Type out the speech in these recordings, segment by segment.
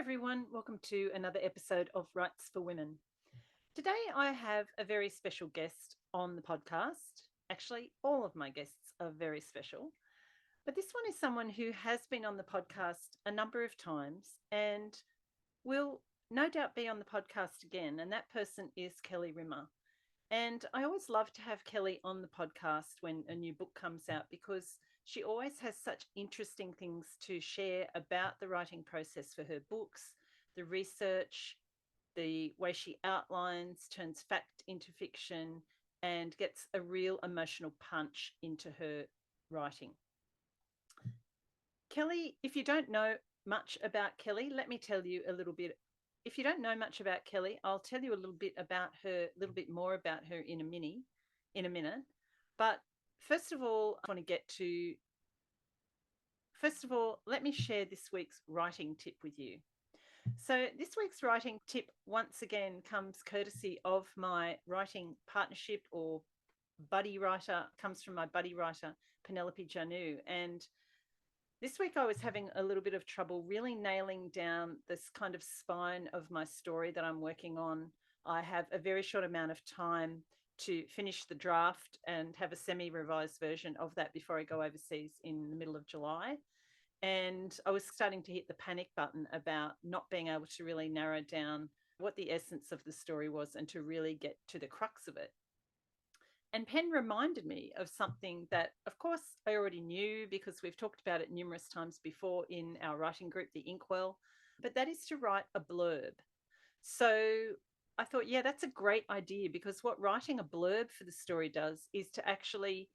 everyone. Welcome to another episode of Rights for Women. Today, I have a very special guest on the podcast. Actually, all of my guests are very special, but this one is someone who has been on the podcast a number of times and will no doubt be on the podcast again. And that person is Kelly Rimmer. And I always love to have Kelly on the podcast when a new book comes out because she always has such interesting things to share about the writing process for her books, the research, the way she outlines, turns fact into fiction, and gets a real emotional punch into her writing. Kelly, if you don't know much about Kelly, let me tell you a little bit. If you don't know much about Kelly, I'll tell you a little bit about her, a little bit more about her in a minute. But first of all, I want to get to First of all, let me share this week's writing tip with you. So, this week's writing tip once again comes courtesy of my writing partnership or buddy writer, comes from my buddy writer, Penelope Janu. And this week I was having a little bit of trouble really nailing down this kind of spine of my story that I'm working on. I have a very short amount of time to finish the draft and have a semi-revised version of that before I go overseas in the middle of July. And I was starting to hit the panic button about not being able to really narrow down what the essence of the story was and to really get to the crux of it. And Penn reminded me of something that, of course, I already knew because we've talked about it numerous times before in our writing group, the Inkwell, but that is to write a blurb. So I thought, yeah, that's a great idea because what writing a blurb for the story does is to actually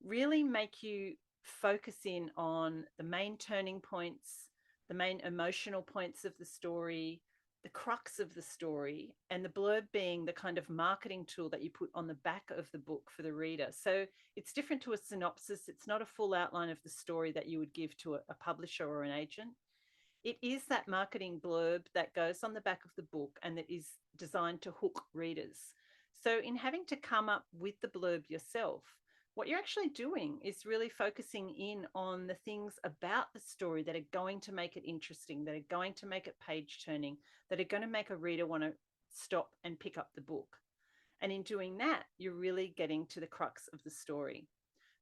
really make you focus in on the main turning points, the main emotional points of the story, the crux of the story, and the blurb being the kind of marketing tool that you put on the back of the book for the reader. So it's different to a synopsis. It's not a full outline of the story that you would give to a publisher or an agent. It is that marketing blurb that goes on the back of the book and that is designed to hook readers. So, in having to come up with the blurb yourself, what you're actually doing is really focusing in on the things about the story that are going to make it interesting, that are going to make it page turning, that are going to make a reader want to stop and pick up the book. And in doing that, you're really getting to the crux of the story.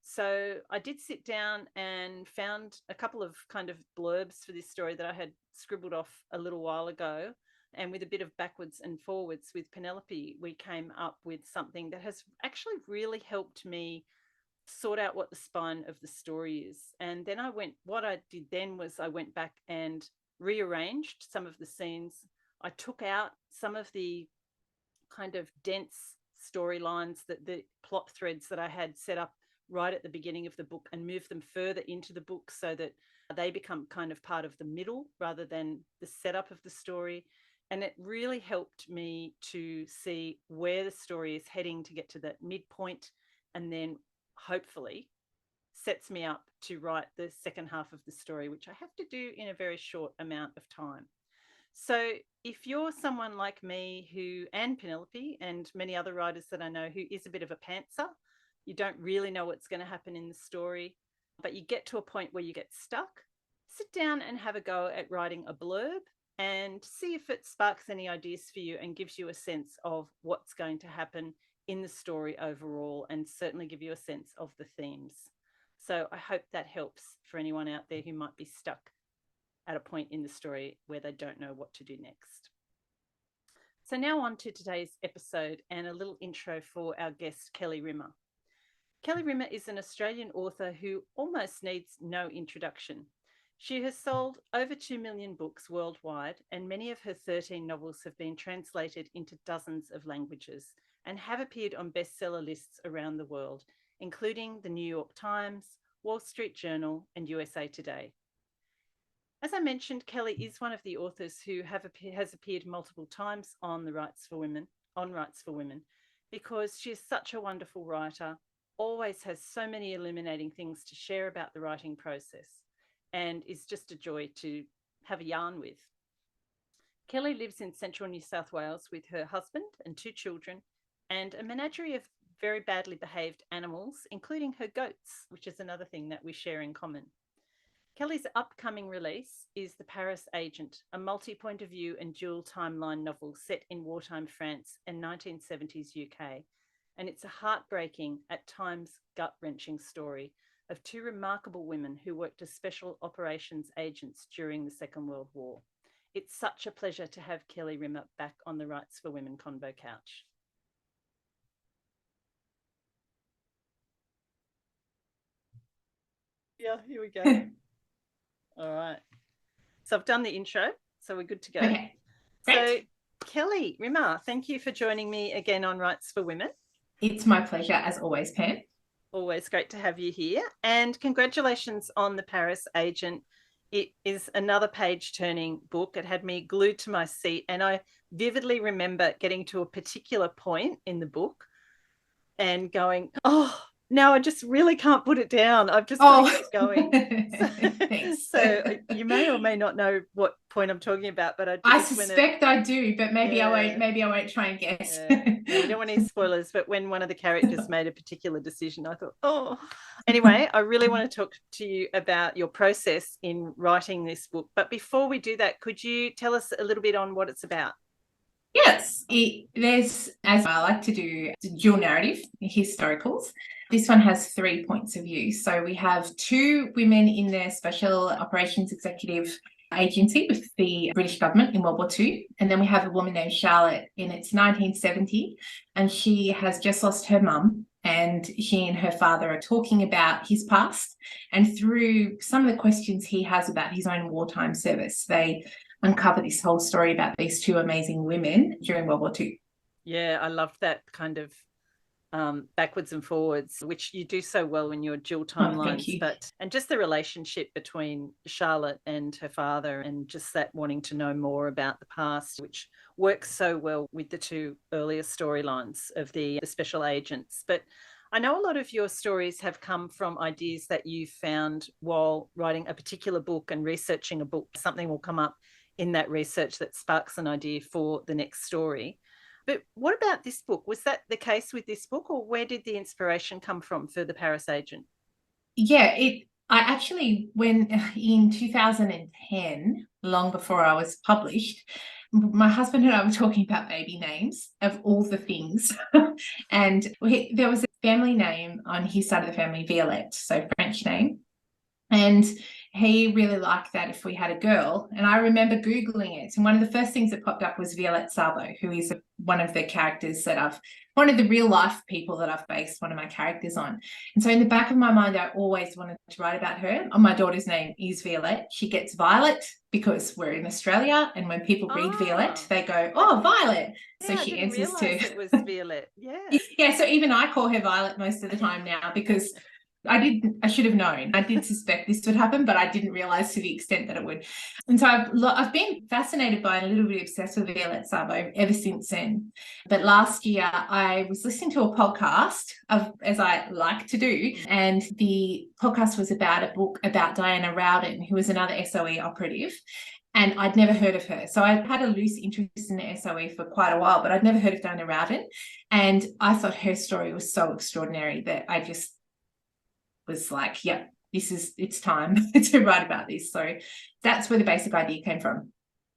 So I did sit down and found a couple of kind of blurbs for this story that I had scribbled off a little while ago. And with a bit of backwards and forwards with Penelope, we came up with something that has actually really helped me sort out what the spine of the story is. And then what I did then was I went back and rearranged some of the scenes. I took out some of the kind of dense storylines, that the plot threads that I had set up right at the beginning of the book, and move them further into the book so that they become kind of part of the middle rather than the setup of the story. And it really helped me to see where the story is heading to get to that midpoint, and then hopefully sets me up to write the second half of the story, which I have to do in a very short amount of time. So if you're someone like me and Penelope and many other writers that I know, who is a bit of a pantser, you don't really know what's going to happen in the story, but you get to a point where you get stuck, sit down and have a go at writing a blurb and see if it sparks any ideas for you and gives you a sense of what's going to happen in the story overall, and certainly give you a sense of the themes. So I hope that helps for anyone out there who might be stuck at a point in the story where they don't know what to do next. So now on to today's episode and a little intro for our guest, Kelly Rimmer. Kelly Rimmer is an Australian author who almost needs no introduction. She has sold over 2 million books worldwide, and many of her 13 novels have been translated into dozens of languages and have appeared on bestseller lists around the world, including the New York Times, Wall Street Journal, and USA Today. As I mentioned, Kelly is one of the authors who has appeared multiple times on Rights for Women, because she is such a wonderful writer, always has so many illuminating things to share about the writing process, and is just a joy to have a yarn with. Kelly lives in central New South Wales with her husband and 2 children and a menagerie of very badly behaved animals, including her goats, which is another thing that we share in common. Kelly's upcoming release is The Paris Agent, a multi-point of view and dual timeline novel set in wartime France and 1970s UK. And it's a heartbreaking, at times gut-wrenching story of two remarkable women who worked as special operations agents during the Second World War. It's such a pleasure to have Kelly Rimmer back on the Rights for Women Convo couch. Yeah, here we go. All right. So I've done the intro, so we're good to go. Okay, great. So Kelly Rimmer, thank you for joining me again on Rights for Women. It's my pleasure, as always, Pam. Always great to have you here. And congratulations on The Paris Agent. It is another page-turning book. It had me glued to my seat, and I vividly remember getting to a particular point in the book and going, oh, now I just really can't put it down. I've just got to keep going. Thanks. So you may or may not know what point I'm talking about, but I suspect I do, but maybe I won't. Maybe I won't try and guess. No, we don't want any spoilers. But when one of the characters made a particular decision, I thought, oh. Anyway, I really want to talk to you about your process in writing this book. But before we do that, could you tell us a little bit on what it's about? Yes, there's, as I like to do, dual narrative historicals. This one has 3 points of view. So we have two women in the Special Operations Executive Agency with the British government in World War II. And then we have a woman named Charlotte, and it's 1970, and she has just lost her mum. And she and her father are talking about his past. And through some of the questions he has about his own wartime service, they uncover this whole story about these two amazing women during World War II. Yeah, I loved that kind of backwards and forwards, which you do so well in your dual timelines. And just the relationship between Charlotte and her father, and just that wanting to know more about the past, which works so well with the two earlier storylines of the special agents. But I know a lot of your stories have come from ideas that you found while writing a particular book and researching a book. Something will come up in that research that sparks an idea for the next story. But what about this book? Was that the case with this book, or where did the inspiration come from for The Paris Agent? Yeah, I actually, when in 2010, long before I was published, my husband and I were talking about baby names of all the things. And there was a family name on his side of the family, Violette, so French name. And he really liked that if we had a girl. And I remember Googling it. And one of the first things that popped up was Violette Sabo, who is one of the characters that one of the real life people that I've based one of my characters on. And so in the back of my mind, I always wanted to write about her. My daughter's name is Violette. She gets Violet because we're in Australia. And when people read Violette, they go, oh, Violet. Yeah, so she answers to it was Violette. Yeah. Yeah. So even I call her Violet most of the time now, because I should have known. I did suspect this would happen, but I didn't realize to the extent that it would. And so I've been fascinated by and a little bit obsessed with Violette Sabo ever since then. But last year I was listening to a podcast, as I like to do, and the podcast was about a book about Diana Rowden, who was another SOE operative. And I'd never heard of her. So I had a loose interest in the SOE for quite a while, but I'd never heard of Diana Rowden. And I thought her story was so extraordinary that I just was like, yep, it's time to write about this. So that's where the basic idea came from.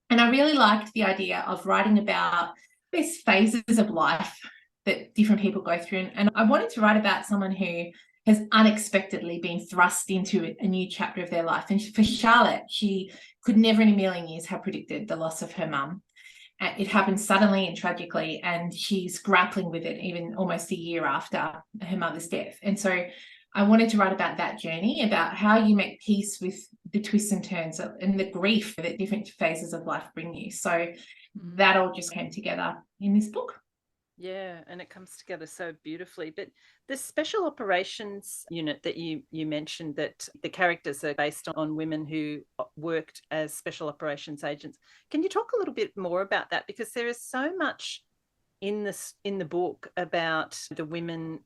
And I really liked the idea of writing about these phases of life that different people go through. And I wanted to write about someone who has unexpectedly been thrust into a new chapter of their life. And for Charlotte, she could never in a million years have predicted the loss of her mum. It happened suddenly and tragically, and she's grappling with it even almost a year after her mother's death. And so I wanted to write about that journey, about how you make peace with the twists and turns and the grief that different phases of life bring you. So that all just came together in this book. Yeah, and it comes together so beautifully. But the special operations unit that you mentioned, that the characters are based on women who worked as special operations agents. Can you talk a little bit more about that? Because there is so much in the book about the women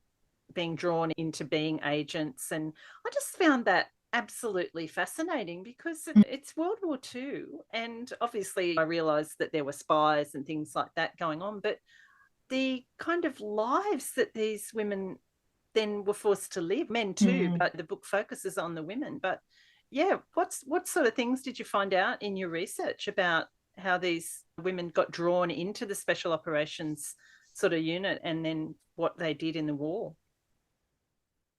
being drawn into being agents, and I just found that absolutely fascinating, because it's World War II, and obviously I realized that there were spies and things like that going on, but the kind of lives that these women then were forced to live, men too, but the book focuses on the women. But Yeah, what sort of things did you find out in your research about how these women got drawn into the special operations sort of unit and then what they did in the war?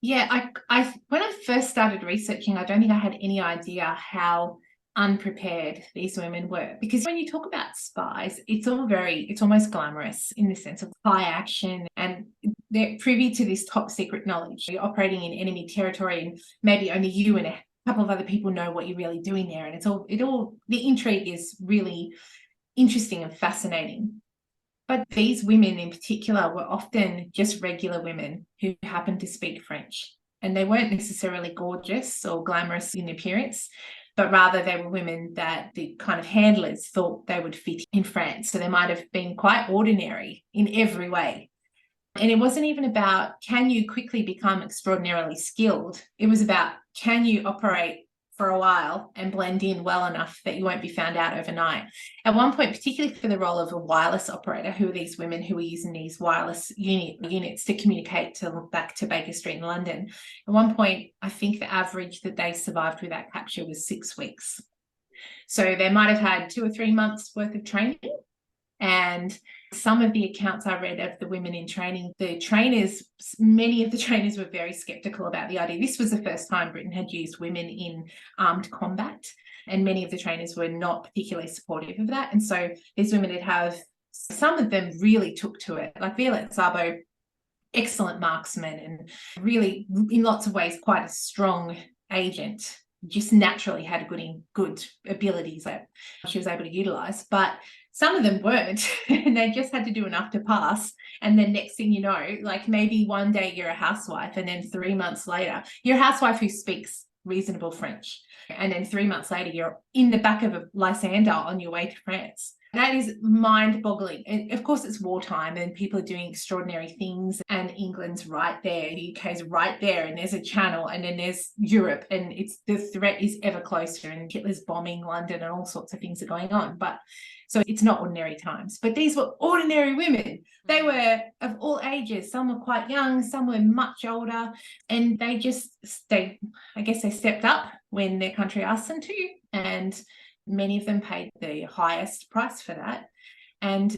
Yeah, I when I first started researching, I don't think I had any idea how unprepared these women were. Because when you talk about spies, it's almost glamorous in the sense of high action, and they're privy to this top secret knowledge. You're operating in enemy territory, and maybe only you and a couple of other people know what you're really doing there. And the intrigue is really interesting and fascinating. But these women in particular were often just regular women who happened to speak French. And they weren't necessarily gorgeous or glamorous in appearance, but rather they were women that the kind of handlers thought they would fit in France. So they might have been quite ordinary in every way. And it wasn't even about, can you quickly become extraordinarily skilled? It was about, can you operate for a while and blend in well enough that you won't be found out overnight. At one point, particularly for the role of a wireless operator, who are these women who were using these wireless units to communicate back to Baker Street in London. At one point, I think the average that they survived without capture was 6 weeks. So they might have had 2 or 3 months worth of training. And some of the accounts I read of the women in training, many of the trainers were very skeptical about the idea. This was the first time Britain had used women in armed combat, and many of the trainers were not particularly supportive of that. And so these women some of them really took to it, like Violette Szabo, excellent marksman and really, in lots of ways, quite a strong agent, just naturally had good abilities that she was able to utilize. But some of them weren't, and they just had to do enough to pass. And then next thing you know, like maybe one day you're a housewife, and then 3 months later, you're a housewife who speaks reasonable French. And then 3 months later, you're in the back of a Lysander on your way to France. That is mind-boggling. And of course, it's wartime and people are doing extraordinary things, and England's right there, the UK's right there, and there's a channel, and then there's Europe, and the threat is ever closer, and Hitler's bombing London and all sorts of things are going on. But so it's not ordinary times. But these were ordinary women. They were of all ages. Some were quite young, some were much older, and I guess they stepped up when their country asked them to, and many of them paid the highest price for that. And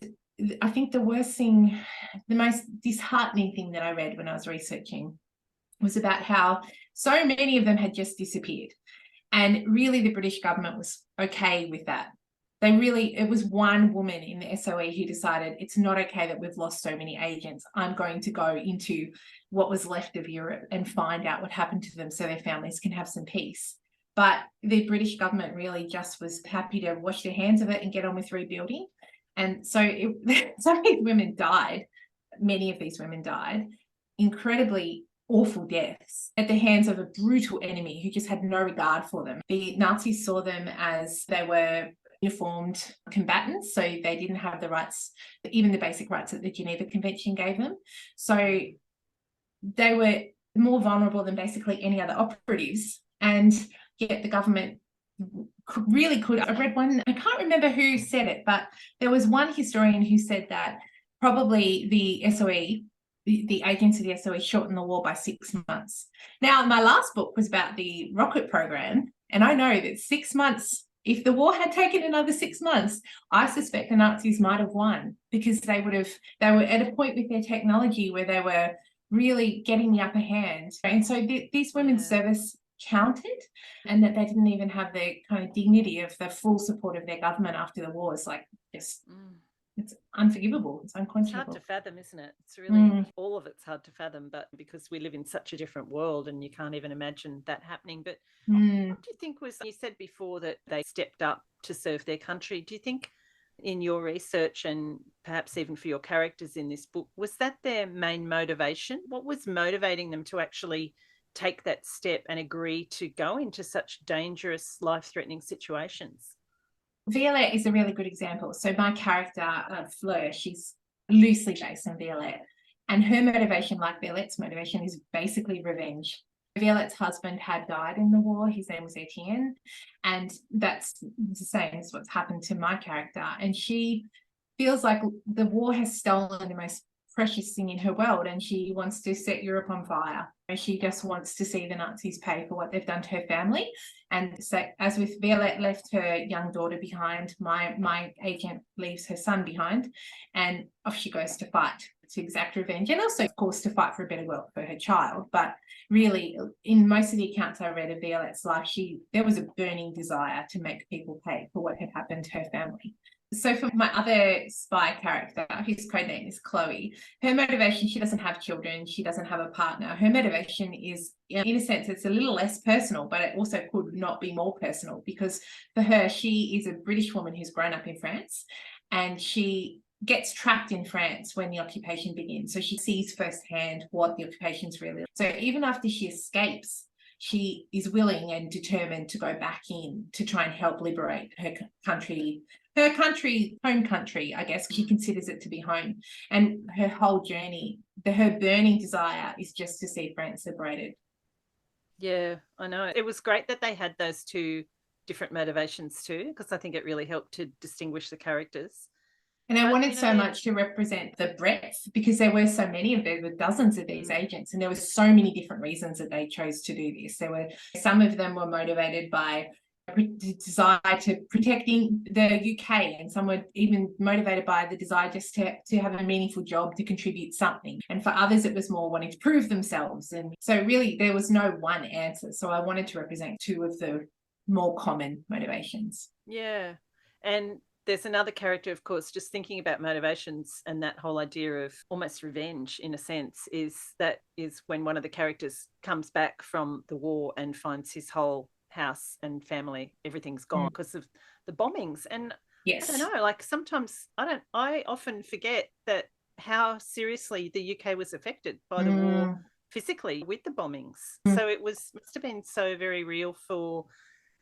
I think the most disheartening thing that I read when I was researching was about how so many of them had just disappeared. And really the British government was okay with that. It was one woman in the SOE who decided, it's not okay that we've lost so many agents. I'm going to go into what was left of Europe and find out what happened to them so their families can have some peace. But the British government really just was happy to wash their hands of it and get on with rebuilding. And so some of these women died. Many of these women died incredibly awful deaths at the hands of a brutal enemy who just had no regard for them. The Nazis saw them as they were uniformed combatants, so they didn't have the rights, even the basic rights that the Geneva Convention gave them. So they were more vulnerable than basically any other operatives. And yet the government really could. I read one, I can't remember who said it, but there was one historian who said that probably the SOE, the agents of the SOE, shortened the war by 6 months. Now, my last book was about the rocket program, and I know that 6 months, if the war had taken another 6 months, I suspect the Nazis might have won, because they were at a point with their technology where they were really getting the upper hand. And so these women's service counted, and that they didn't even have the kind of dignity of the full support of their government after the war. It's like just it's unforgivable. It's unconscionable. It's hard to fathom, isn't it? It's really all of it's hard to fathom, but because we live in such a different world and you can't even imagine that happening. But what do you think was, you said before that they stepped up to serve their country. Do you think in your research, and perhaps even for your characters in this book, was that their main motivation? What was motivating them to actually take that step and agree to go into such dangerous, life-threatening situations? Violette is a really good example. So my character, Fleur, she's loosely based on Violette, and her motivation, like Violette's motivation, is basically revenge. Violette's husband had died in the war. His name was Etienne, and that's the same as what's happened to my character. And she feels like the war has stolen the most precious thing in her world, and she wants to set Europe on fire. She just wants to see the Nazis pay for what they've done to her family. And so, as with Violette left her young daughter behind, my agent leaves her son behind, and off she goes to fight, to exact revenge, and also, of course, to fight for a better world for her child. But really, in most of the accounts I read of Violette's life, there was a burning desire to make people pay for what had happened to her family. So for my other spy character, whose code name is Chloe, her motivation, she doesn't have children, she doesn't have a partner. Her motivation is, in a sense, it's a little less personal, but it also could not be more personal, because for her, she is a British woman who's grown up in France, and she gets trapped in France when the occupation begins. So she sees firsthand what the occupation's really like. So even after she escapes, she is willing and determined to go back in to try and help liberate her country, home country, I guess. She considers it to be home. And her whole journey, her burning desire is just to see France liberated. Yeah, I know. It was great that they had those two different motivations too, because I think it really helped to distinguish the characters. And I wanted so much to represent the breadth, because there were so many of them, there were dozens of these agents, and there were so many different reasons that they chose to do this. Some of them were motivated by desire to protecting the UK, and some were even motivated by the desire just to have a meaningful job, to contribute something. And for others, it was more wanting to prove themselves. And so really there was no one answer. So I wanted to represent two of the more common motivations. Yeah. And there's another character, of course, just thinking about motivations and that whole idea of almost revenge, in a sense, is when one of the characters comes back from the war and finds his whole house and family, everything's gone because of the bombings. And yes, I don't know, like sometimes I often forget that how seriously the UK was affected by the war physically with the bombings. So it must have been so very real for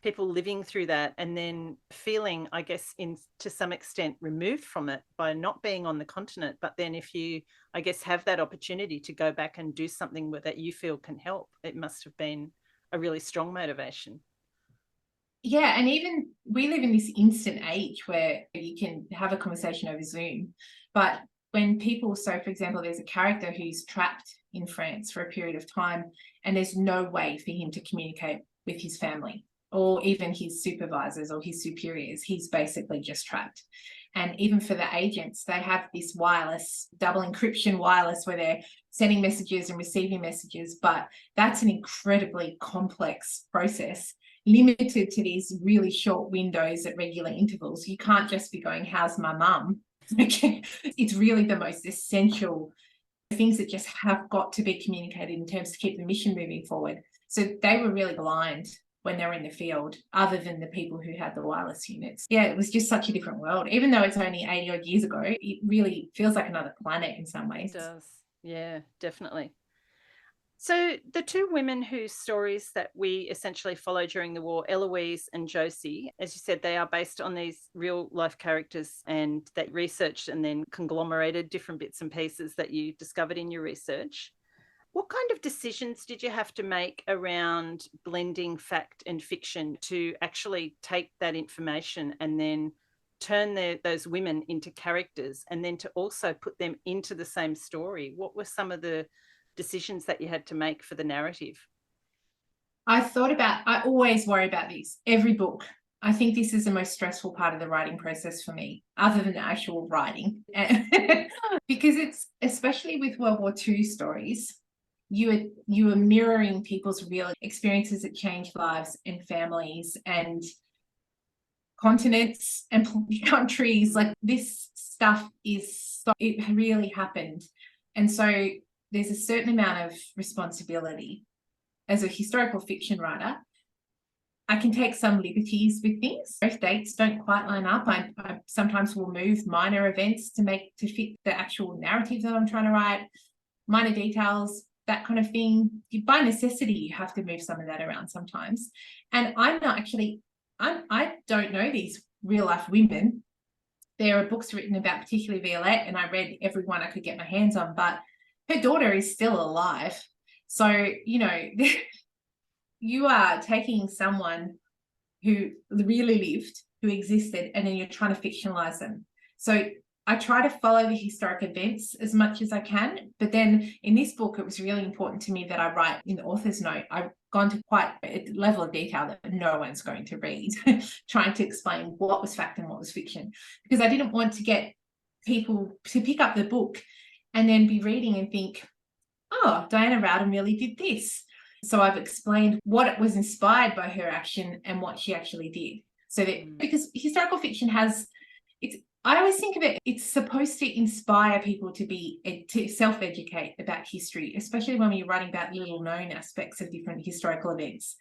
people living through that, and then feeling, I guess, to some extent removed from it by not being on the continent. But then if you, I guess, have that opportunity to go back and do something that you feel can help, it must have been a really strong motivation. Yeah, and even we live in this instant age where you can have a conversation over Zoom, but when people, so for example, there's a character who's trapped in France for a period of time, and there's no way for him to communicate with his family or even his supervisors or his superiors. He's basically just trapped. And even for the agents, they have this wireless, double encryption wireless, where they're sending messages and receiving messages, but that's an incredibly complex process, limited to these really short windows at regular intervals. You can't just be going, how's my mum? It's really the most essential things that just have got to be communicated in terms to keep the mission moving forward. So they were really blind when they were in the field, other than the people who had the wireless units. Yeah, it was just such a different world. Even though it's only 80 odd years ago, it really feels like another planet in some ways. It does. Yeah, definitely. So the two women whose stories that we essentially follow during the war, Eloise and Josie, as you said, they are based on these real life characters, and that researched and then conglomerated different bits and pieces that you discovered in your research. What kind of decisions did you have to make around blending fact and fiction to actually take that information and then turn those women into characters, and then to also put them into the same story? What were some of the decisions that you had to make for the narrative? I always worry about this, every book. I think this is the most stressful part of the writing process for me, other than the actual writing. Because it's, especially with World War II stories, you are mirroring people's real experiences that change lives and families and continents and countries. Like, this stuff it really happened. And so there's a certain amount of responsibility. As a historical fiction writer, I can take some liberties with things. If dates don't quite line up, I sometimes will move minor events to fit the actual narrative that I'm trying to write, minor details, that kind of thing. By necessity, you have to move some of that around sometimes. And I don't know these real life women. There are books written about particularly Violette, and I read every one I could get my hands on, but her daughter is still alive. So, you are taking someone who really lived, who existed, and then you're trying to fictionalize them. So I try to follow the historic events as much as I can. But then in this book, it was really important to me that I write in the author's note. I've gone to quite a level of detail that no one's going to read, trying to explain what was fact and what was fiction, because I didn't want to get people to pick up the book and then be reading and think, oh, Diana Rowden really did this. So I've explained what it was inspired by her action and what she actually did. So that, because historical fiction has, I always think of it, it's supposed to inspire people to self-educate about history, especially when you're writing about little known aspects of different historical events.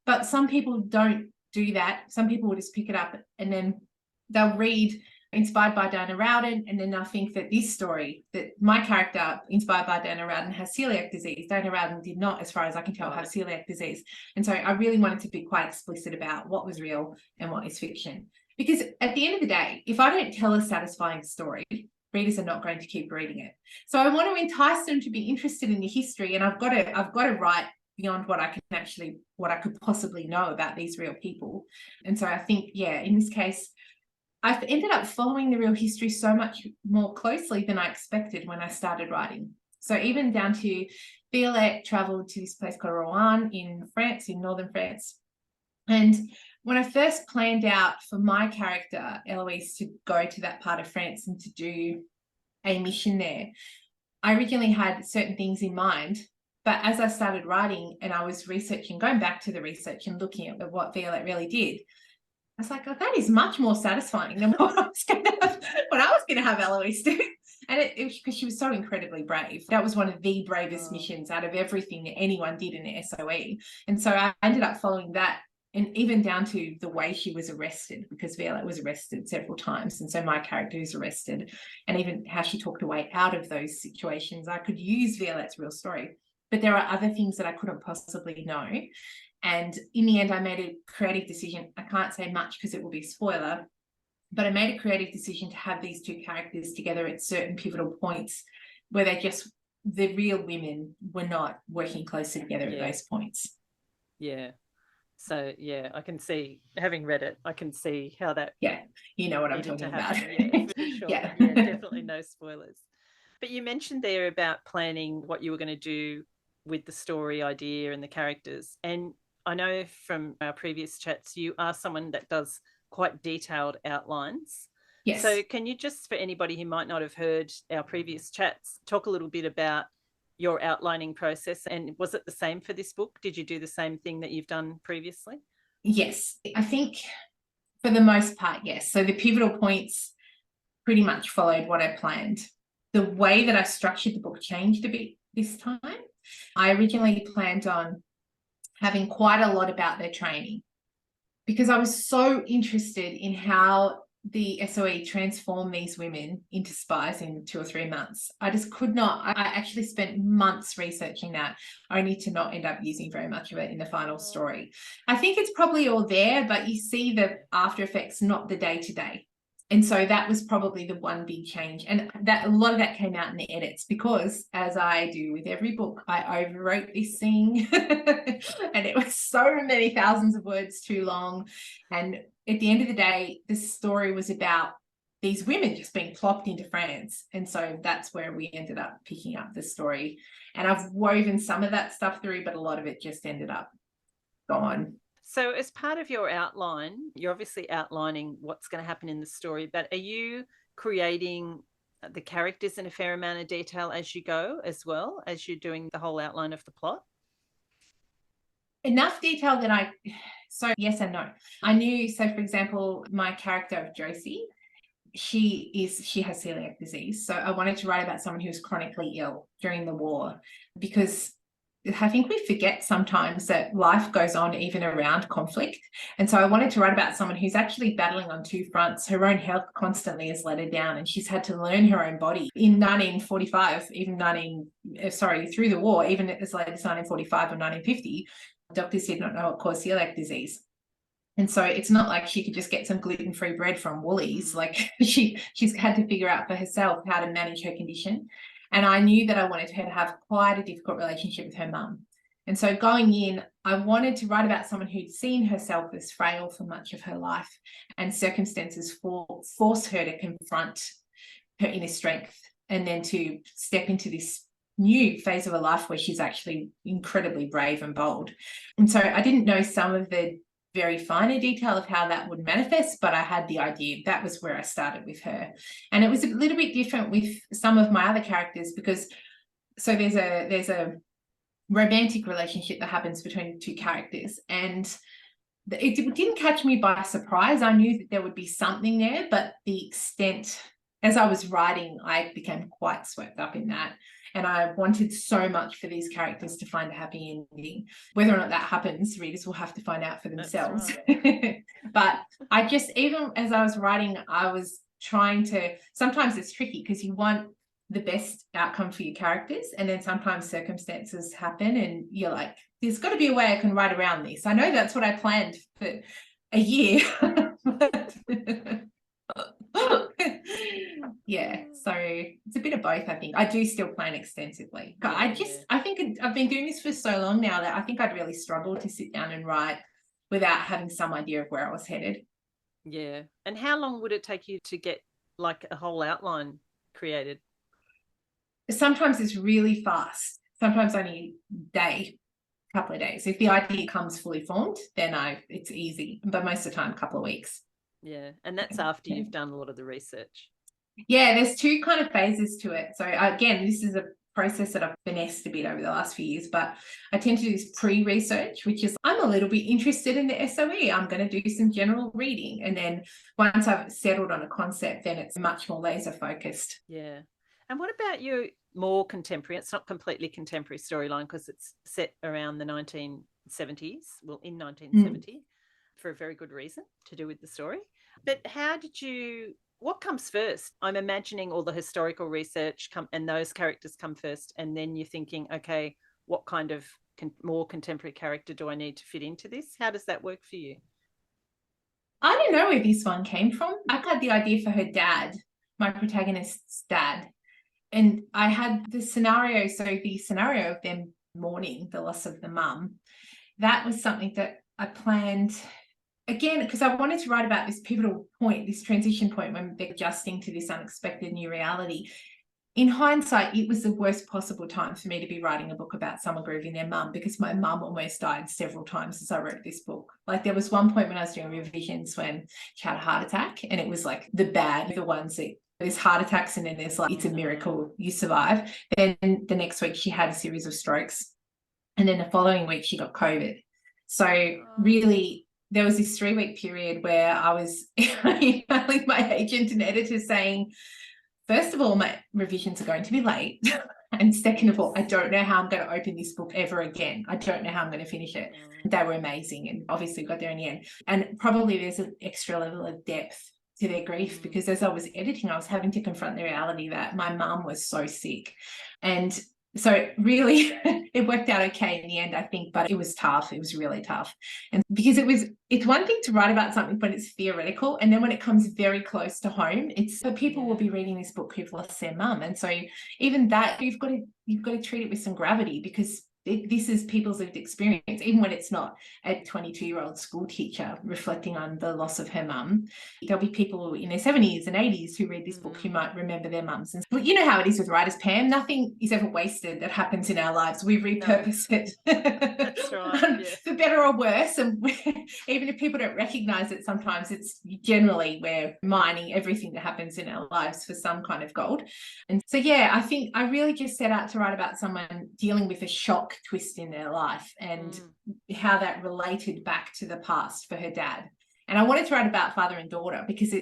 But some people don't do that. Some people will just pick it up and then they'll read inspired by Diana Rowden, and then they'll think that this story, that my character inspired by Diana Rowden has celiac disease. Diana Rowden did not, as far as I can tell, have celiac disease. And so I really wanted to be quite explicit about what was real and what is fiction. Because at the end of the day, if I don't tell a satisfying story, readers are not going to keep reading it. So I want to entice them to be interested in the history, and I've got to write beyond what I could possibly know about these real people. And so I think, yeah, in this case, I've ended up following the real history so much more closely than I expected when I started writing. So even down to Violette traveled to this place called Rouen in France, in northern France. And when I first planned out for my character, Eloise, to go to that part of France and to do a mission there, I originally had certain things in mind. But as I started writing and I was researching, going back to the research and looking at what Violette really did, I was like, oh, that is much more satisfying than what I was going to have Eloise do. And it was because she was so incredibly brave. That was one of the bravest missions out of everything that anyone did in the SOE. And so I ended up following that, and even down to the way she was arrested, because Violette was arrested several times. And so my character is arrested, and even how she talked her way out of those situations. I could use Violette's real story, but there are other things that I couldn't possibly know. And in the end, I made a creative decision. I can't say much because it will be a spoiler, but I made a creative decision to have these two characters together at certain pivotal points where the real women were not working closely together at those points. Yeah. So, yeah, I can see, having read it, I can see how that... Yeah, you know what I'm talking about. Yeah, for sure. Yeah, definitely no spoilers. But you mentioned there about planning what you were going to do with the story idea and the characters. And I know from our previous chats, you are someone that does quite detailed outlines. Yes. So can you just, for anybody who might not have heard our previous chats, talk a little bit about your outlining process? And was it the same for this book? Did you do the same thing that you've done previously? Yes, I think for the most part, yes. So the pivotal points pretty much followed what I planned. The way that I structured the book changed a bit this time. I originally planned on having quite a lot about their training, because I was so interested in how the SOE transformed these women into spies in 2 or 3 months. I just could not. I actually spent months researching that, only to not end up using very much of it in the final story. I think it's probably all there, but you see the after effects, not the day-to-day. And so that was probably the one big change. And that a lot of that came out in the edits, because as I do with every book, I overwrote this thing and it was so many thousands of words too long. And at the end of the day, the story was about these women just being plopped into France. And so that's where we ended up picking up the story. And I've woven some of that stuff through, but a lot of it just ended up gone. So as part of your outline, you're obviously outlining what's going to happen in the story, but are you creating the characters in a fair amount of detail as you go, as well as you're doing the whole outline of the plot? Enough detail that so yes and no. I knew, so for example, my character of Josie, she has celiac disease. So I wanted to write about someone who was chronically ill during the war, because I think we forget sometimes that life goes on even around conflict. And so I wanted to write about someone who's actually battling on 2 fronts. Her own health constantly has let her down, and she's had to learn her own body. In 1945, through the war, even as late as 1945 or 1950, doctors did not know what caused celiac disease. And so it's not like she could just get some gluten-free bread from Woolies. Like she's had to figure out for herself how to manage her condition. And I knew that I wanted her to have quite a difficult relationship with her mum. And so going in, I wanted to write about someone who'd seen herself as frail for much of her life, and circumstances force her to confront her inner strength, and then to step into this new phase of her life where she's actually incredibly brave and bold. And so I didn't know some of the very finer detail of how that would manifest, but I had the idea. That was where I started with her. And it was a little bit different with some of my other characters, because so there's a romantic relationship that happens between two characters, and it didn't catch me by surprise. I knew that there would be something there, but the extent, as I was writing, I became quite swept up in that. And I wanted so much for these characters to find a happy ending. Whether or not that happens, readers will have to find out for themselves. Right. But I just, even as I was writing, I was trying to, sometimes it's tricky because you want the best outcome for your characters, and then sometimes circumstances happen and you're like, there's got to be a way I can write around this. I know that's what I planned for a year. Yeah, so it's a bit of both. I think I do still plan extensively, but I think I've been doing this for so long now that I think I'd really struggle to sit down and write without having some idea of where I was headed. Yeah. And how long would it take you to get like a whole outline created? Sometimes it's really fast. Sometimes only a couple of days. If the idea comes fully formed, then it's easy. But most of the time, a couple of weeks. Yeah. And that's after you've done a lot of the research. Yeah, there's two kind of phases to it. So again, this is a process that I've finessed a bit over the last few years, but I tend to do this pre-research, which is I'm a little bit interested in the SOE. I'm going to do some general reading. And then once I've settled on a concept, then it's much more laser focused. Yeah. And what about your more contemporary? It's not completely contemporary storyline because it's set around the 1970s, well, in 1970, for a very good reason, to do with the story. But how did you, what comes first? I'm imagining all the historical research and those characters come first, and then you're thinking, okay, what kind of more contemporary character do I need to fit into this? How does that work for you? I don't know where this one came from. I had the idea for her dad, my protagonist's dad. And I had the scenario, so the scenario of them mourning the loss of the mum, that was something that I planned, again, because I wanted to write about this pivotal point, this transition point when they're adjusting to this unexpected new reality. In hindsight, it was the worst possible time for me to be writing a book about someone grieving their mum, because my mum almost died several times as I wrote this book. Like there was one point when I was doing revisions when she had a heart attack, and it was like the ones that there's heart attacks and then there's like, it's a miracle you survive. Then the next week she had a series of strokes, and then the following week she got COVID. So really there was this 3-week period where I was emailing my agent and editor saying, first of all, my revisions are going to be late. And second of all, I don't know how I'm going to open this book ever again. I don't know how I'm going to finish it. They were amazing and obviously got there in the end. And probably there's an extra level of depth to their grief, because as I was editing, I was having to confront the reality that my mum was so sick. And so really it worked out okay in the end, I think, but it was tough. It was really tough. And because it's one thing to write about something when it's theoretical, and then when it comes very close to home, so people will be reading this book who've lost their mum. And so even that, you've got to treat it with some gravity, because this is people's lived experience, even when it's not a 22-year-old school teacher reflecting on the loss of her mum. There'll be people in their 70s and 80s who read this book who might remember their mums. And you know how it is with writers, Pam. Nothing is ever wasted that happens in our lives. We repurpose it. That's right. Yeah. For better or worse. And even if people don't recognize it, sometimes it's generally we're mining everything that happens in our lives for some kind of gold. And so, yeah, I think I really just set out to write about someone dealing with a shock twist in their life and how that related back to the past for her dad. And I wanted to write about father and daughter, because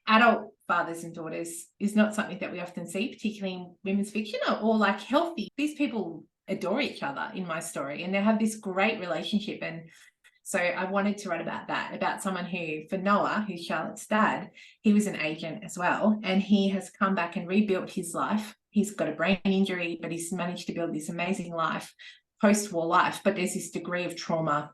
adult fathers and daughters is not something that we often see, particularly in women's fiction or like healthy. These people adore each other in my story, and they have this great relationship. And so I wanted to write about that, about someone who, for Noah, who's Charlotte's dad, he was an agent as well, and he has come back and rebuilt his life. He's got a brain injury, but he's managed to build this amazing life, post-war life. But there's this degree of trauma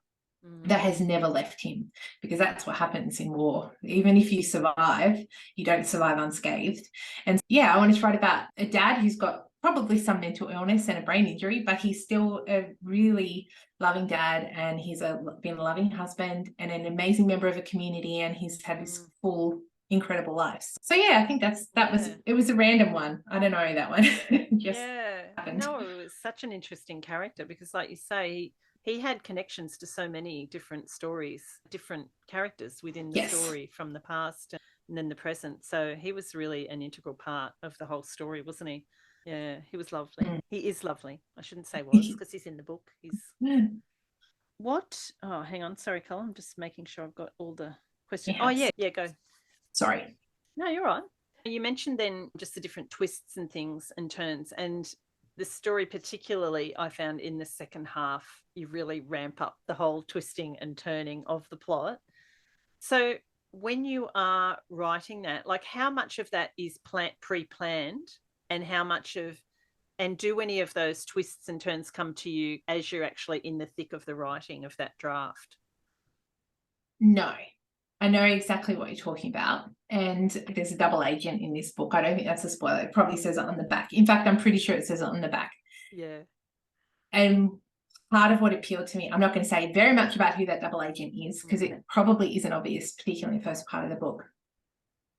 that has never left him, because that's what happens in war. Even if you survive, you don't survive unscathed. And yeah, I wanted to write about a dad who's got probably some mental illness and a brain injury, but he's still a really loving dad, and he's been a loving husband and an amazing member of a community, and he's had this full incredible lives. So yeah, I think it was a random one. I don't know that one. Just happened. No, it was such an interesting character because, like you say, he had connections to so many different stories, different characters within the story from the past and then the present. So he was really an integral part of the whole story, wasn't he? Yeah, he was lovely. He is lovely. I shouldn't say was because he's in the book. He's what? Oh, hang on. Sorry, Colin. I'm just making sure I've got all the questions. Oh, yeah. Yeah, go. Sorry. No, you're right. You mentioned then just the different twists and things and turns, and the story particularly I found in the second half, you really ramp up the whole twisting and turning of the plot. So when you are writing that, like how much of that is pre-planned and how much of, and do any of those twists and turns come to you as you're actually in the thick of the writing of that draft? No. I know exactly what you're talking about. And there's a double agent in this book. I don't think that's a spoiler. It probably says it on the back. In fact, I'm pretty sure it says it on the back. Yeah. And part of what appealed to me, I'm not going to say very much about who that double agent is because it probably isn't obvious, particularly in the first part of the book.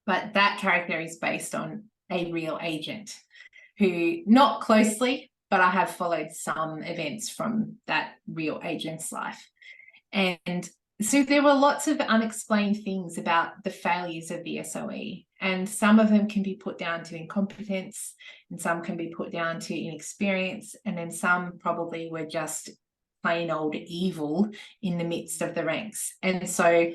But that character is based on a real agent who, not closely, but I have followed some events from that real agent's life. And so there were lots of unexplained things about the failures of the SOE, and some of them can be put down to incompetence and some can be put down to inexperience, and then some probably were just plain old evil in the midst of the ranks. And so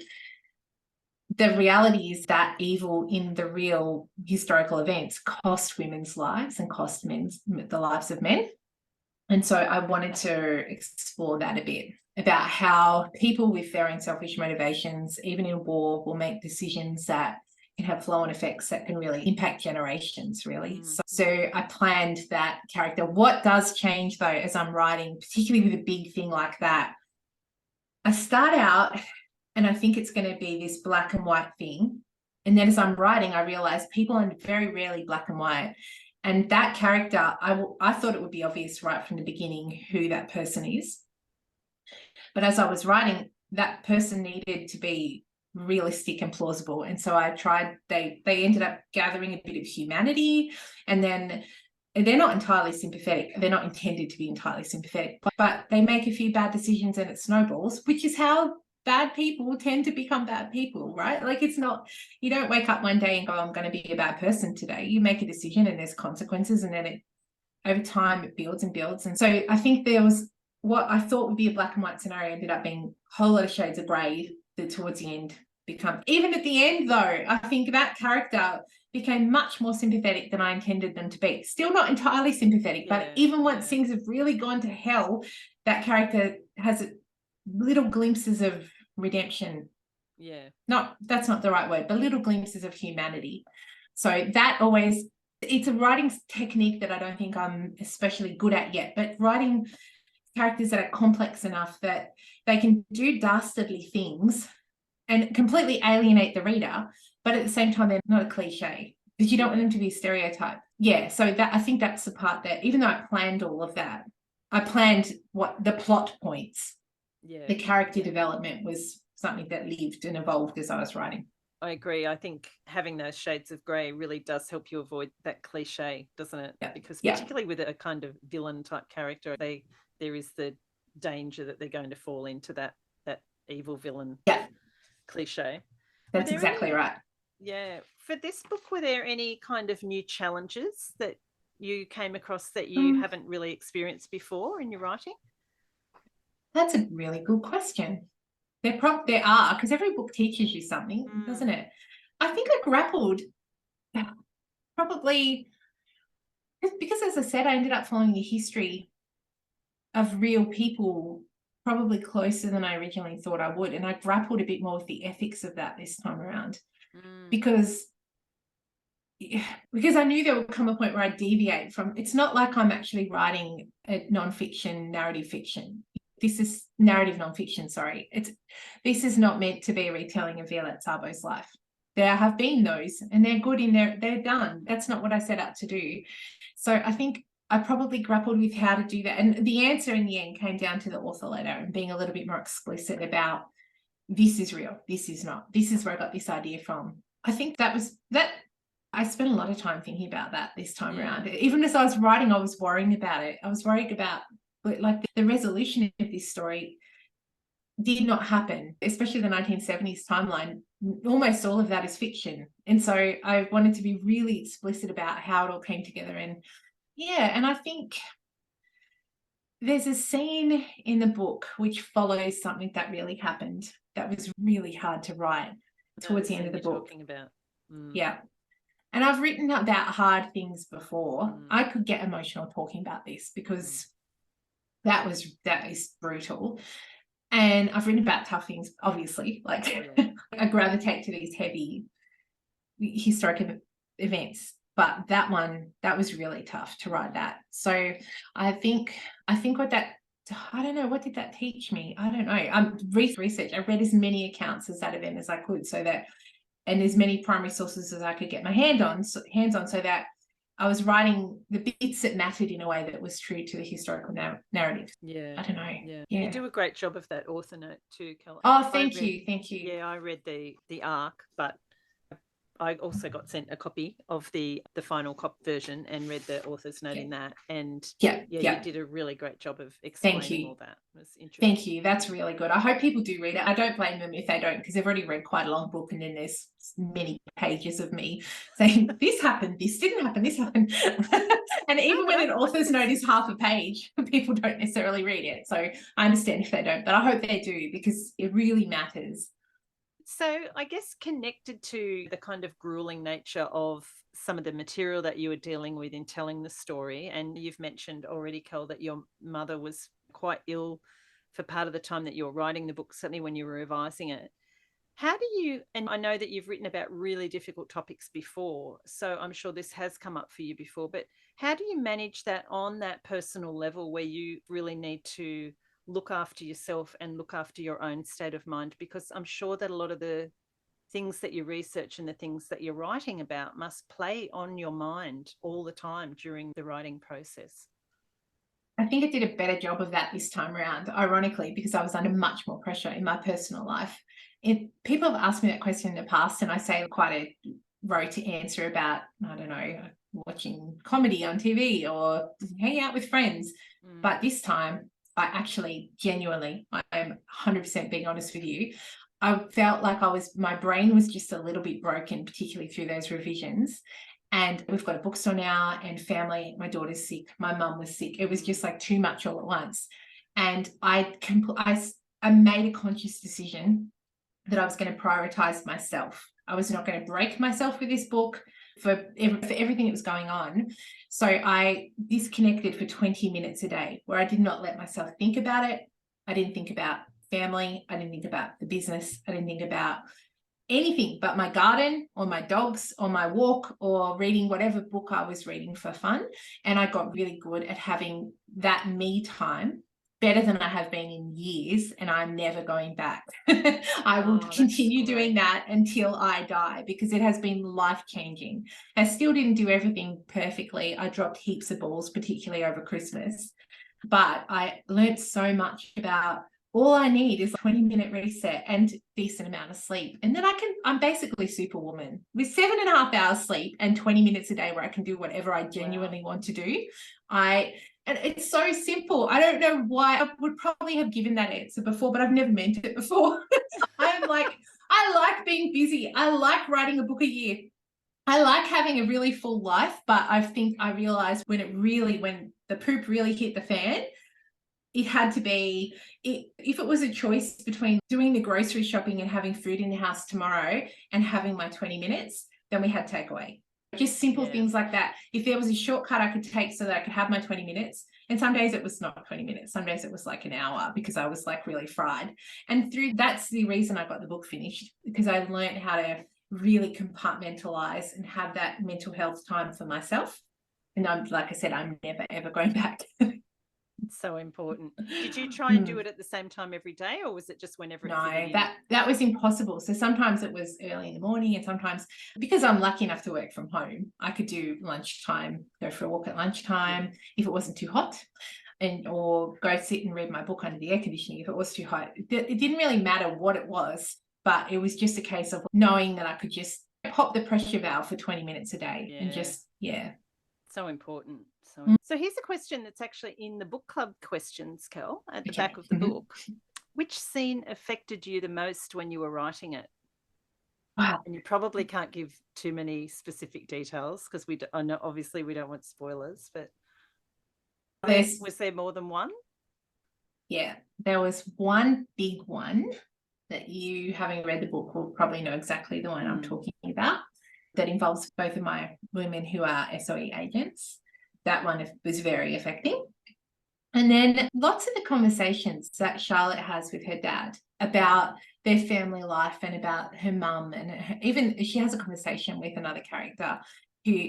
the reality is that evil in the real historical events cost women's lives and cost the lives of men. And so I wanted to explore that a bit, about how people with their own selfish motivations, even in war, will make decisions that can have flow-on effects that can really impact generations, really. So I planned that character. What does change, though, as I'm writing, particularly with a big thing like that, I start out and I think it's going to be this black and white thing. And then as I'm writing, I realize people are very rarely black and white. And that character, I thought it would be obvious right from the beginning who that person is. But as I was writing, that person needed to be realistic and plausible. And so I tried, they ended up gathering a bit of humanity, and then they're not entirely sympathetic. They're not intended to be entirely sympathetic, but they make a few bad decisions and it snowballs, which is how bad people tend to become bad people, right? Like, it's not, you don't wake up one day and go, I'm going to be a bad person today. You make a decision and there's consequences, and then over time it builds and builds. And so I think there was what I thought would be a black and white scenario ended up being a whole lot of shades of grey that towards the end even at the end, though, I think that character became much more sympathetic than I intended them to be. Still not entirely sympathetic, but even once things have really gone to hell, that character has little glimpses of redemption. That's not the right word, but little glimpses of humanity. So that always, it's a writing technique that I don't think I'm especially good at yet, but writing characters that are complex enough that they can do dastardly things and completely alienate the reader, but at the same time they're not a cliche, because you don't want them to be a stereotype. So that, I think that's the part that, even though I planned all of that, I planned what the plot points, the character development was something that lived and evolved as I was writing. I agree. I think having those shades of grey really does help you avoid that cliche, doesn't it? Because particularly with a kind of villain type character, there is the danger that they're going to fall into that evil villain cliche. That's exactly right. Yeah. For this book, were there any kind of new challenges that you came across that you haven't really experienced before in your writing? That's a really good question. There are, because every book teaches you something, doesn't it? I think I grappled probably because, as I said, I ended up following a history of real people probably closer than I originally thought I would. And I grappled a bit more with the ethics of that this time around, because I knew there would come a point where I deviate from, it's not like I'm actually writing a non-fiction narrative fiction. This is narrative non-fiction, sorry. This is not meant to be a retelling of Violette Szabo's life. There have been those, and they're good they're done. That's not what I set out to do. So I think I probably grappled with how to do that. And the answer in the end came down to the author letter and being a little bit more explicit about, this is real, this is not. This is where I got this idea from. I think that I spent a lot of time thinking about that this time around. Yeah. Even as I was writing, I was worrying about it. I was worried about, like, the resolution of this story did not happen, especially the 1970s timeline. Almost all of that is fiction. And so I wanted to be really explicit about how it all came together. And yeah, and I think there's a scene in the book which follows something that really happened that was really hard to write towards the end of the book. Talking about. Yeah. And I've written about hard things before. Mm. I could get emotional talking about this because that is brutal. And I've written about tough things, obviously. Like, I gravitate to these heavy historic events, but that was really tough to write that. So I think what that, I don't know, what did that teach me? I don't know. Research. I read as many accounts as that event as I could, so that, and as many primary sources as I could get my hands on, so that I was writing the bits that mattered in a way that was true to the historical narrative. Yeah. I don't know. Yeah. Yeah. You do a great job of that author note too, Kel. Oh, thank you. Yeah, I read the arc, but I also got sent a copy of the final version and read the author's note in that. And you did a really great job of explaining all that. It was interesting. Thank you. That's really good. I hope people do read it. I don't blame them if they don't, because they've already read quite a long book, and then there's many pages of me saying this happened, this didn't happen, this happened. And even when an author's note is half a page, people don't necessarily read it. So I understand if they don't, but I hope they do, because it really matters. So I guess connected to the kind of grueling nature of some of the material that you were dealing with in telling the story, and you've mentioned already, Kel, that your mother was quite ill for part of the time that you were writing the book, certainly when you were revising it. How do you, and I know that you've written about really difficult topics before, so I'm sure this has come up for you before, but how do you manage that on that personal level where you really need to look after yourself and look after your own state of mind? Because I'm sure that a lot of the things that you research and the things that you're writing about must play on your mind all the time during the writing process. I think I did a better job of that this time around, ironically, because I was under much more pressure in my personal life. People have asked me that question in the past, and I say quite a rote answer about, I don't know, watching comedy on TV or hanging out with friends. But this time, I actually genuinely, I am 100% being honest with you, I felt like my brain was just a little bit broken, particularly through those revisions. And we've got a bookstore now, and family, my daughter's sick, my mum was sick. It was just like too much all at once. And I made a conscious decision that I was going to prioritize myself. I was not going to break myself with this book for everything that was going on. So I disconnected for 20 minutes a day, where I did not let myself think about it. I didn't think about family. I didn't think about the business. I didn't think about anything but my garden or my dogs or my walk or reading whatever book I was reading for fun. And I got really good at having that me time, better than I have been in years, and I'm never going back. I will continue doing that until I die, because it has been life-changing. I still didn't do everything perfectly. I dropped heaps of balls, particularly over Christmas. But I learned so much about all I need is a 20-minute reset and decent amount of sleep. And then I'm basically Superwoman with 7.5 hours sleep and 20 minutes a day where I can do whatever I genuinely want to do. And it's so simple. I don't know why. I would probably have given that answer before, but I've never meant it before. I like being busy. I like writing a book a year. I like having a really full life, but I think I realized when the poop really hit the fan, it had to be, if it was a choice between doing the grocery shopping and having food in the house tomorrow and having my 20 minutes, then we had takeaway. Just simple things like that. If there was a shortcut I could take so that I could have my 20 minutes, and some days it was not 20 minutes, some days it was like an hour, because I was like really fried. And that's the reason I got the book finished, because I learned how to really compartmentalize and have that mental health time for myself. And like I said, I'm never, ever going back. It's so important. Did you try and do it at the same time every day, or was it just whenever it fitted in? that was impossible. So sometimes it was early in the morning, and sometimes, because I'm lucky enough to work from home, I could do lunchtime, go for a walk at lunchtime if it wasn't too hot, or go sit and read my book under the air conditioning if it was too hot. It didn't really matter what it was, but it was just a case of knowing that I could just pop the pressure valve for 20 minutes a day and just, So important. So here's a question that's actually in the book club questions, Kel, at the back of the book. Which scene affected you the most when you were writing it? Wow. And you probably can't give too many specific details because I know obviously we don't want spoilers, but was there more than one? Yeah, there was one big one that you, having read the book, will probably know exactly the one I'm talking about, that involves both of my women who are SOE agents. That one was very affecting. And then lots of the conversations that Charlotte has with her dad about their family life and about her mum, and even she has a conversation with another character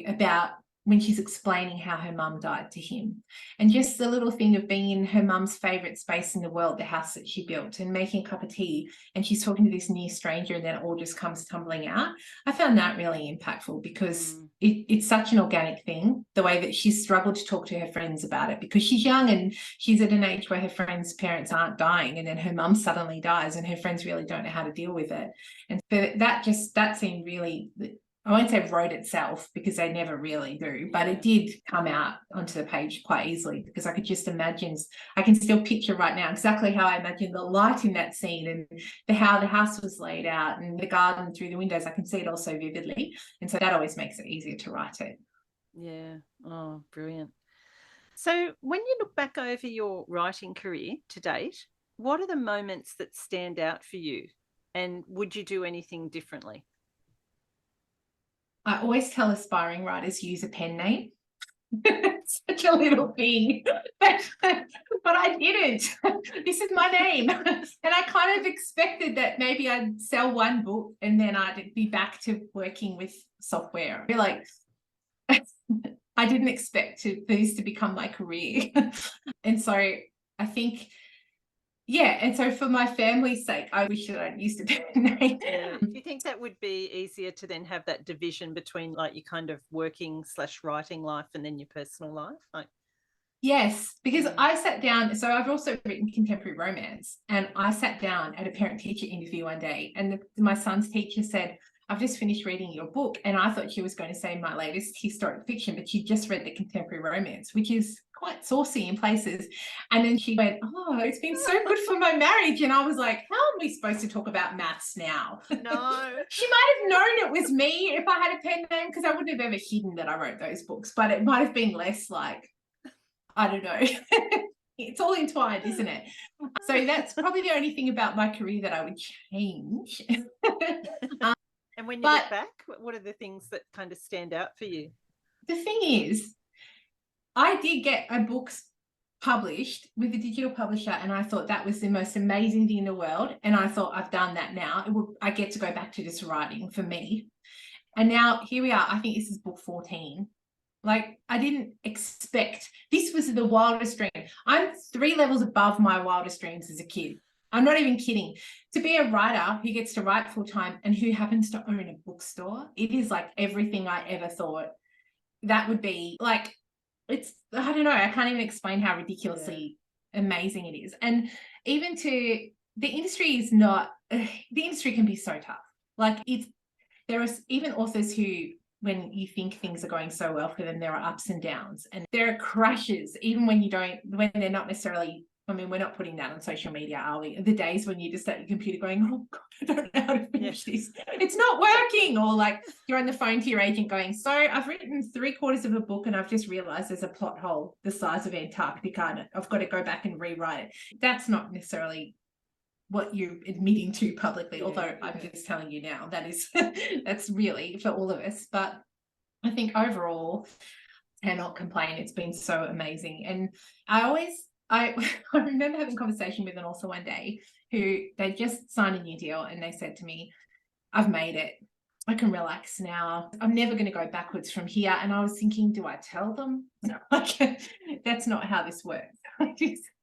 about when she's explaining how her mum died to him, and just the little thing of being in her mum's favourite space in the world, the house that she built, and making a cup of tea, and she's talking to this new stranger, and then it all just comes tumbling out. I found that really impactful because it's such an organic thing, the way that she's struggled to talk to her friends about it because she's young and she's at an age where her friends' parents aren't dying, and then her mum suddenly dies and her friends really don't know how to deal with it. And that seemed really, I won't say wrote itself because they never really do, but it did come out onto the page quite easily because I could just imagine, I can still picture right now exactly how I imagine the light in that scene and how the house was laid out and the garden through the windows. I can see it all so vividly. And so that always makes it easier to write it. Yeah. Oh, brilliant. So when you look back over your writing career to date, what are the moments that stand out for you? And would you do anything differently? I always tell aspiring writers use a pen name. It's such a little thing, but I didn't. This is my name. And I kind of expected that maybe I'd sell one book and then I'd be back to working with software. I feel like I didn't expect for this to become my career. And so I think, and so for my family's sake, I wish that I'd used a different name. Do you think that would be easier to then have that division between like your kind of working/writing life and then your personal life? Yes, because I sat down, so I've also written contemporary romance, and I sat down at a parent-teacher interview one day, and my son's teacher said, I've just finished reading your book, and I thought she was going to say my latest historic fiction, but she just read the contemporary romance, which is quite saucy in places. And then she went, oh, it's been so good for my marriage. And I was like, how are we supposed to talk about maths now? No. She might have known it was me if I had a pen name, because I wouldn't have ever hidden that I wrote those books, but it might have been less like, I don't know. It's all entwined, isn't it? So that's probably the only thing about my career that I would change. And when you look back, what are the things that kind of stand out for you? The thing is, I did get a book published with a digital publisher, and I thought that was the most amazing thing in the world. And I thought, I've done that now. I get to go back to just writing for me. And now here we are. I think this is book 14. Like, I didn't expect, this was the wildest dream. I'm 3 levels above my wildest dreams as a kid. I'm not even kidding. To be a writer who gets to write full time and who happens to own a bookstore, it is like everything I ever thought that would be. Like, it's, I don't know, I can't even explain how ridiculously amazing it is. And even the industry is not, the industry can be so tough. Like, there are even authors who, when you think things are going so well for them, there are ups and downs, and there are crashes, even when they're not necessarily, I mean, we're not putting that on social media, are we? The days when you just at your computer going, oh God, I don't know how to finish this. It's not working. Or like you're on the phone to your agent going, so I've written 3/4 of a book and I've just realized there's a plot hole the size of Antarctica and I've got to go back and rewrite it. That's not necessarily what you're admitting to publicly, although I'm just telling you now, that's really for all of us. But I think overall, I cannot complain. It's been so amazing. And I remember having a conversation with an author one day who they just signed a new deal, and they said to me, I've made it. I can relax now. I'm never going to go backwards from here. And I was thinking, do I tell them? Like, that's not how this works.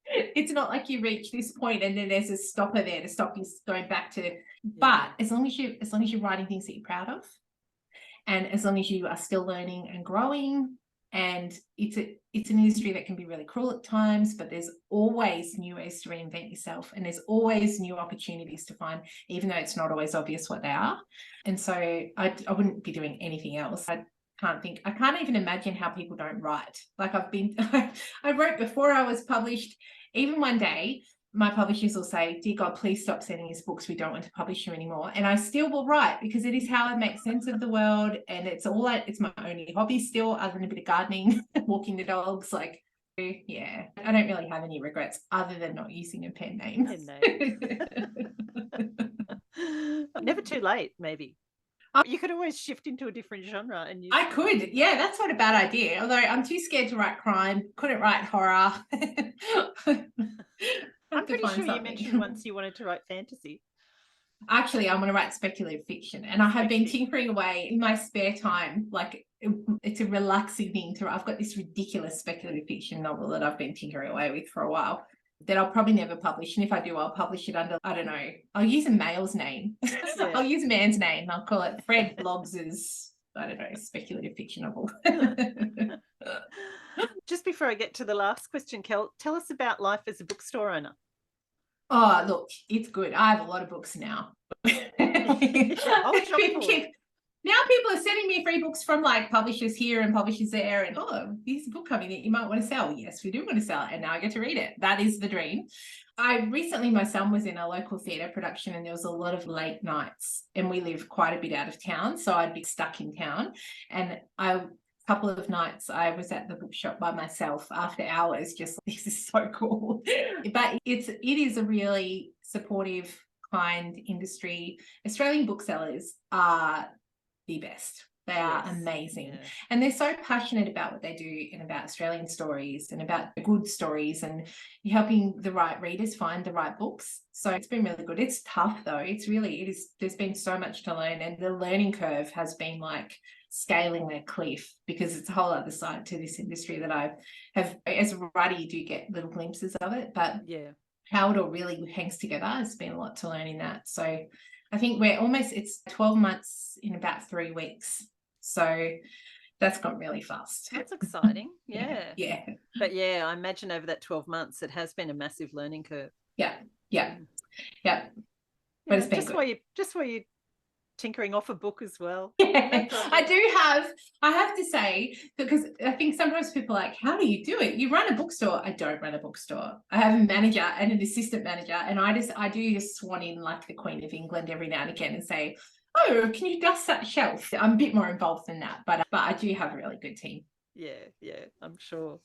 It's not like you reach this point and then there's a stopper there to stop you going back to. But as long as you're writing things that you're proud of, and as long as you are still learning and growing, And it's an industry that can be really cruel at times, but there's always new ways to reinvent yourself, and there's always new opportunities to find, even though it's not always obvious what they are. And so I wouldn't be doing anything else. I can't even imagine how people don't write. Like I wrote before I was published. Even one day my publishers will say, "Dear God, please stop sending us books. We don't want to publish you anymore." And I still will write, because it is how I make sense of the world. And it's my only hobby still, other than a bit of gardening, walking the dogs. Like, yeah, I don't really have any regrets other than not using a pen name. Never too late, maybe. You could always shift into a different genre and use. I could. Yeah, that's not a bad idea. Although I'm too scared to write crime, couldn't write horror. I'm pretty sure you mentioned once you wanted to write fantasy. Actually, I want to write speculative fiction, and I have been tinkering away in my spare time. Like, it's a relaxing thing to write. I've got this ridiculous speculative fiction novel that I've been tinkering away with for a while that I'll probably never publish. And if I do, I'll publish it under, I don't know, I'll use a male's name. Yeah. I'll use a man's name. I'll call it Fred Bloggs's, I don't know, speculative fiction novel. Just before I get to the last question, Kel, tell us about life as a bookstore owner. Oh, look, it's good. I have a lot of books now. Now people are sending me free books from like publishers here and publishers there, and here's a book coming that you might want to sell. Yes, we do want to sell it, and now I get to read it. That is the dream. My son was in a local theatre production, and there was a lot of late nights, and we live quite a bit out of town, so I'd be stuck in town. And a couple of nights I was at the bookshop by myself after hours, just like, this is so cool. But it is a really supportive, kind industry. Australian booksellers are the best. They are amazing. Yeah. And they're so passionate about what they do and about Australian stories and about good stories, and you're helping the right readers find the right books. So it's been really good. It's tough though. There's been so much to learn, and the learning curve has been like scaling that cliff, because it's a whole other side to this industry that I have. As a writer, you do get little glimpses of it, but how it all really hangs together has been a lot to learn in that. So I think it's 12 months in about 3 weeks. So that's gone really fast. That's exciting. Yeah. Yeah. But I imagine over that 12 months, it has been a massive learning curve. Yeah. But it's been just while you're tinkering off a book as well. Yeah, I have to say, because I think sometimes people are like, how do you do it? You run a bookstore. I don't run a bookstore. I have a manager and an assistant manager, and I do just swan in like the Queen of England every now and again and say, oh, can you dust that shelf? I'm a bit more involved than that, but I do have a really good team. Yeah, I'm sure.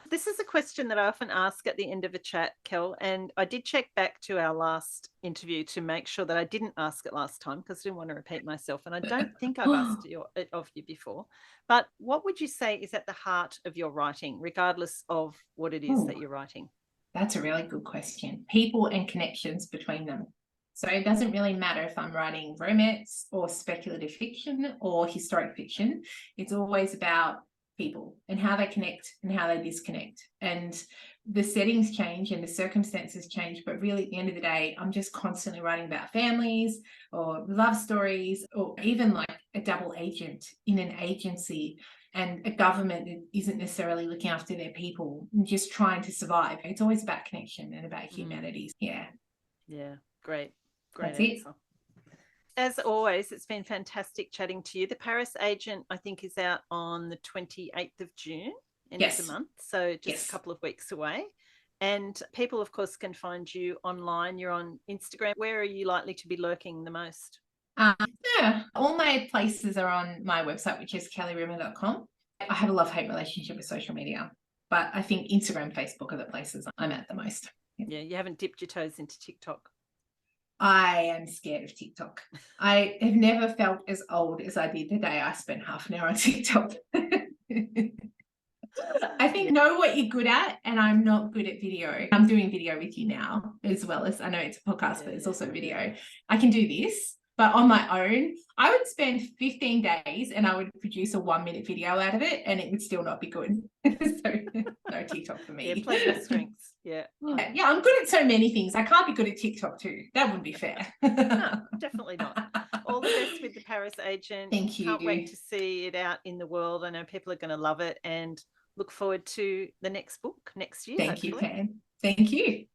This is a question that I often ask at the end of a chat, Kel, and I did check back to our last interview to make sure that I didn't ask it last time, because I didn't want to repeat myself, and I don't think I've asked it of you before. But what would you say is at the heart of your writing, regardless of what it is that you're writing? That's a really good question. People and connections between them. So it doesn't really matter if I'm writing romance or speculative fiction or historic fiction. It's always about people and how they connect and how they disconnect. And the settings change and the circumstances change, but really at the end of the day, I'm just constantly writing about families or love stories, or even like a double agent in an agency and a government that isn't necessarily looking after their people and just trying to survive. It's always about connection and about humanity. Yeah, great That's answer. As always, it's been fantastic chatting to you. The Paris Agent, I think, is out on the 28th of June, end of the month, so just a couple of weeks away. And people, of course, can find you online. You're on Instagram. Where are you likely to be lurking the most? All my places are on my website, which is kellyrimmer.com. I have a love-hate relationship with social media, but I think Instagram, Facebook are the places I'm at the most. Yeah, you haven't dipped your toes into TikTok. I am scared of TikTok. I have never felt as old as I did the day I spent half an hour on TikTok. I think know what you're good at, and I'm not good at video. I'm doing video with you now, as well as, I know it's a podcast, but it's also video. I can do this, But on my own, I would spend 15 days and I would produce a 1-minute video out of it and it would still not be good. So no TikTok for me. Yeah, plenty of strengths. Yeah. Yeah, I'm good at so many things. I can't be good at TikTok too. That wouldn't be fair. No, definitely not. All the best with the Paris Agent. Thank you. Can't wait to see it out in the world. I know people are going to love it, and look forward to the next book next year. Thank hopefully. you, Pam. Thank you.